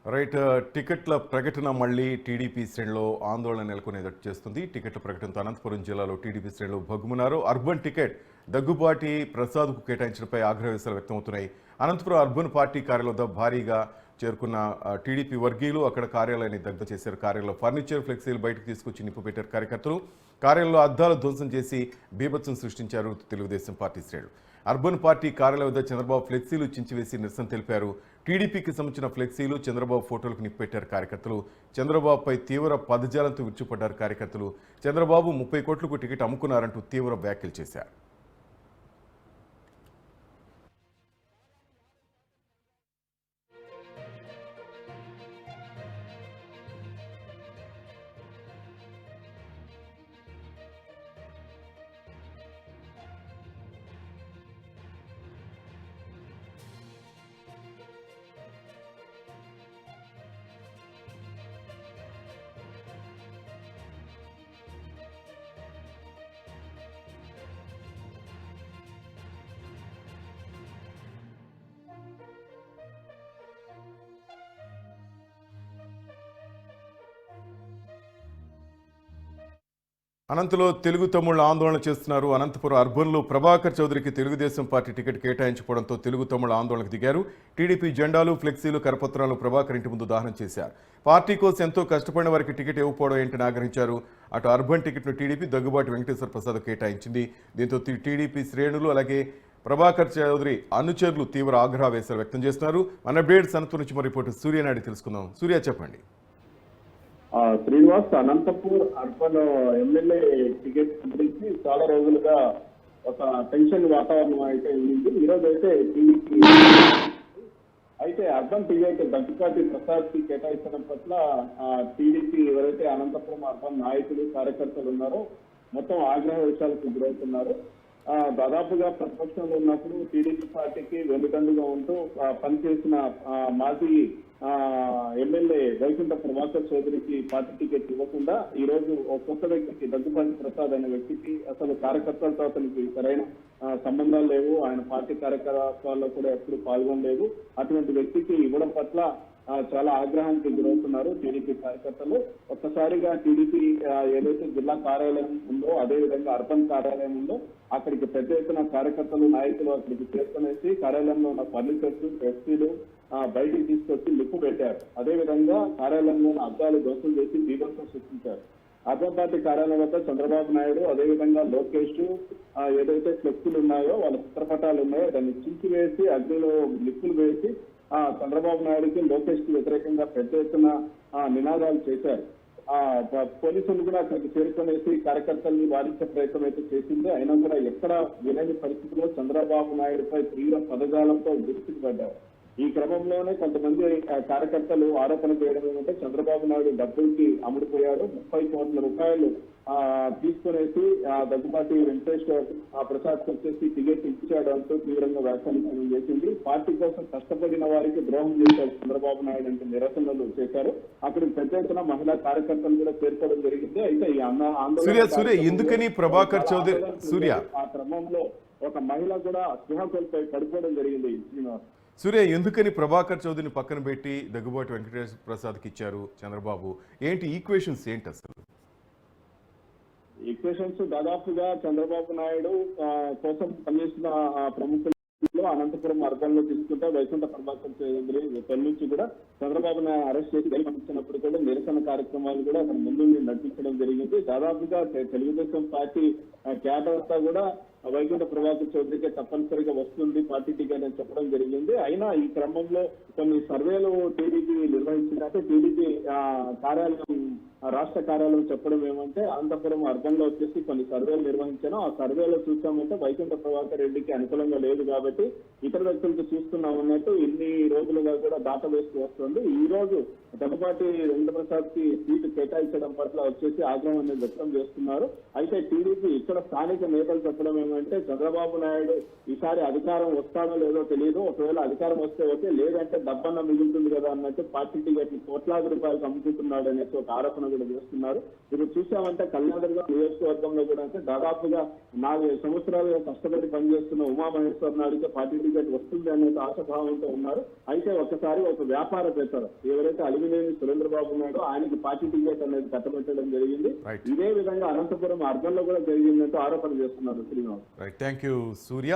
Right. టికెట్ల ప్రకటన మళ్ళీ టీడీపీ శ్రేణిలో ఆందోళన నెలకొనేటట్టు చేస్తుంది. టికెట్ల ప్రకటనతో అనంతపురం జిల్లాలో టీడీపీ శ్రేణులు భగ్గుమన్నారు. అర్బన్ టికెట్ దగ్గుబాటి ప్రసాద్కు కేటాయించడంపై ఆగ్రహవేశాలు వ్యక్తమవుతున్నాయి. అనంతపురం అర్బన్ పార్టీ కార్యాలయం వద్ద భారీగా చేరుకున్న టీడీపీ వర్గీయులు అక్కడ కార్యాలయాన్ని దగ్ధం చేశారు. కార్యాలయంలో ఫర్నిచర్ ఫ్లెక్సీలు బయటకు తీసుకొచ్చి నిప్పు పెట్టారు కార్యకర్తలు. కార్యాలయంలో అద్దాలు ధ్వంసం చేసి బీభత్సం సృష్టించారు తెలుగుదేశం పార్టీ శ్రేణులు. అర్బన్ పార్టీ కార్యాలయం వద్ద చంద్రబాబు ఫ్లెక్సీలు చించివేసి నిరసన తెలిపారు. టీడీపీకి సంబంధించిన ఫ్లెక్సీలు చంద్రబాబు ఫోటోలకు నిప్పెట్టారు కార్యకర్తలు. చంద్రబాబుపై తీవ్ర పదజాలంతో విరుచుపడ్డారు కార్యకర్తలు. చంద్రబాబు 30 కోట్లకు టికెట్ అమ్ముకున్నారంటూ తీవ్ర వ్యాఖ్యలు చేశారు. అనంతలో తెలుగు తమ్ముళ్లు ఆందోళన చేస్తున్నారు. అనంతపురం అర్బన్లో ప్రభాకర్ చౌదరికి తెలుగుదేశం పార్టీ టికెట్ కేటాయించకపోవడంతో తెలుగు తమ్ముళ్లు ఆందోళనకు దిగారు. టీడీపీ జెండాలు, ఫ్లెక్సీలు, కరపత్రాలు ప్రభాకర్ ఇంటి ముందు దహనం చేశారు. పార్టీ కోసం ఎంతో కష్టపడిన వారికి టికెట్ ఇవ్వకపోవడం ఏంటని ఆగ్రహించారు. అటు అర్బన్ టికెట్ను టీడీపీ దగ్గుబాటి వెంకటేశ్వర ప్రసాద్ కేటాయించింది. దీంతో టీడీపీ శ్రేణులు అలాగే ప్రభాకర్ చౌదరి అనుచరులు తీవ్ర ఆగ్రహవేశాలు వ్యక్తం చేస్తున్నారు. మన అప్డేట్స్ అనంతపురం నుంచి రిపోర్టర్ సూర్యనాయుడు తెలుసుకుందాం. సూర్య, చెప్పండి. Srinivas, Anantapur urban MLA ticket గురించి చాలా రోజులుగా ఒక టెన్షన్ వాతావరణం అయితే ఉంది. ఈరోజు అయితే టీడీపీ అయితే అర్బన్ టికెట్ దగ్గుబాటి ప్రసాద్ కి కేటాయించడం పట్ల టీడీపీ ఎవరైతే అనంతపురం అర్బన్ నాయకులు, కార్యకర్తలు ఉన్నారో మొత్తం ఆగ్రహ విషయాలకు గురవుతున్నారు. దాదాపుగా ప్రతిపక్షంలో ఉన్నప్పుడు టీడీపీ పార్టీకి వెన్నుదండుగా ఉంటూ పనిచేసిన మాజీ ఎమ్మెల్యే వైకుంఠ ప్రభాకర్ చౌదరికి పార్టీ టికెట్ ఇవ్వకుండా ఈ రోజు ఒక కొత్త వ్యక్తికి దగ్గుబాటి ప్రసాద్ అనే వ్యక్తికి అసలు కార్యకర్తలతో అతనికి సరైన సంబంధాలు లేవు. ఆయన పార్టీ కార్యకలాపాల్లో కూడా ఎప్పుడు పాల్గొనలేదు. అటువంటి వ్యక్తికి ఇవ్వడం పట్ల చాలా ఆగ్రహానికి గురవుతున్నారు టీడీపీ కార్యకర్తలు. ఒక్కసారిగా టీడీపీ ఏదైతే జిల్లా కార్యాలయం ఉందో అదే విధంగా అర్బన్ కార్యాలయం ఉందో అక్కడికి పెద్ద ఎత్తున కార్యకర్తలు, నాయకులు అక్కడికి చేరుకునేసి కార్యాలయంలో ఉన్న ఫర్నిచర్స్, ఫ్లెక్సీలు బయటికి తీసుకొచ్చి లిప్పు పెట్టారు. అదే విధంగా కార్యాలయంలో అద్దాలు ధ్వంసం చేసి బీభత్సం సృష్టించారు. అర్బన్ పార్టీ కార్యాలయం వద్ద చంద్రబాబు నాయుడు, అదేవిధంగా లోకేష్ ఏదైతే ఫ్లెక్సీలు ఉన్నాయో వాళ్ళ చిత్రపటాలు ఉన్నాయో దాన్ని చించివేసి అగ్నిలో లిప్పులు వేసి చంద్రబాబు నాయుడుకి, లోకేష్ కి వ్యతిరేకంగా పెద్ద ఎత్తున నినాదాలు చేశారు. పోలీసులు కూడా అక్కడికి చేరుకునేసి కార్యకర్తల్ని వారించే ప్రయత్నం అయితే చేసింది. అయినా కూడా ఎక్కడ వినని పరిస్థితిలో చంద్రబాబు నాయుడుపై తీవ్ర పదజాలంతో విరుచుకుపడ్డారు. ఈ క్రమంలోనే కొంతమంది కార్యకర్తలు ఆరోపణ చేయడం ఏమంటే చంద్రబాబు నాయుడు డబ్బులకి అమ్ముడుపోయాడు, 30 కోట్ల రూపాయలు తీసుకునేసి దగ్గుబాటి వెంకటేశ్వర ప్రసాద్ వచ్చేసి టికెట్ ఇచ్చాడు అంటూ తీవ్రంగా వ్యాఖ్యానించడం చేసింది. పార్టీ కోసం కష్టపడిన వారికి ద్రోహం చేశాడు చంద్రబాబు నాయుడు అంటే నిరసనలు చేశారు. అక్కడికి పెద్ద ఎత్తున మహిళా కార్యకర్తలు కూడా చేరుకోవడం జరిగింది. అయితే ఈ ఎందుకని ప్రభాకర్ చౌదరి ఆ క్రమంలో ఒక మహిళ కూడా స్పృహ కోల్పోయి పడిపోవడం జరిగింది. సూర్య, ఎందుకని ప్రభాకర్ చౌదరిని పక్కన పెట్టి దగ్గుబాటి వెంకటేశ్వర ప్రసాద్కి ఇచ్చారు చంద్రబాబు? ఏంటి ఈక్వేషన్స్ ఏంటి అసలు? ఈక్వేషన్స్ దాదాపుగా చంద్రబాబు నాయుడు కోసం పనిచేసిన ప్రముఖులు అనంతపురం అర్బన్ లో తీసుకుంటే వైకుంఠ ప్రభాకర్ చౌదరి నుంచి కూడా చంద్రబాబు నాయుడు అరెస్ట్ చేసి జైలు పంపించినప్పుడు కూడా నిరసన కార్యక్రమాలు కూడా అక్కడ ముందు నడిపించడం జరిగింది. దాదాపుగా తెలుగుదేశం పార్టీ క్యాడర్ అంతా కూడా వైకుంఠ ప్రభాకర్ చౌదరికి తప్పనిసరిగా వస్తుంది పార్టీ టికెట్ అని చెప్పడం జరిగింది. అయినా ఈ క్రమంలో కొన్ని సర్వేలు టీడీపీ నిర్వహించిందంటే టీడీపీ కార్యాలయం, రాష్ట్ర కార్యాలయం చెప్పడం ఏమంటే అనంతపురం అర్బన్ లో వచ్చేసి కొన్ని సర్వేలు నిర్వహించాను. ఆ సర్వేలో చూసామంటే వైకుంఠ ప్రభాకర్ రెడ్డికి అనుకూలంగా లేదు కాబట్టి ఇతర వ్యక్తులకు చూస్తున్నామన్నట్టు ఇన్ని రోజులుగా కూడా దాట వేస్తూ వస్తుంది. ఈ రోజు దగ్గుబాటి వెంకటప్రసాద్ కి సీటు కేటాయించడం పట్ల వచ్చేసి ఆగ్రహాన్ని వ్యక్తం చేస్తున్నారు. అయితే టీడీపీ ఇక్కడ స్థానిక నేతలు చెప్పడం ఏమంటే చంద్రబాబు నాయుడు ఈసారి అధికారం వస్తాడో లేదో తెలియదు, ఒకవేళ అధికారం వస్తే ఓకే, లేదంటే డబ్బన్న మిగులుతుంది కదా అన్నట్టు పార్టీ టికెట్ కోట్లాది రూపాయలకు అమ్ముకుంటున్నాడు అనేసి ఒక ఆరోపణ కూడా చేస్తున్నారు. ఇప్పుడు చూసామంటే కళ్యాణదుర్గం నియోజకవర్గంలో కూడా అంటే దాదాపుగా 4 సంవత్సరాలుగా కష్టపడి పనిచేస్తున్న ఉమామహేశ్వర నాయుడుకి పార్టీ టికెట్ వస్తుంది అనే ఆశాభావంతో ఉన్నారు. అయితే ఒక్కసారి ఒక వ్యాపారవేత్తలు ఎవరైతే అలిమినేని సురేంద్రబాబు ఉన్నాడో ఆయనకి పార్టీ టికెట్ అనేది కట్టబెట్టడం జరిగింది. ఇదే విధంగా అనంతపురం అర్బన్ లో కూడా జరిగిందంటూ ఆరోపణ చేస్తున్నారు శ్రీనివాస్. Thank you Surya.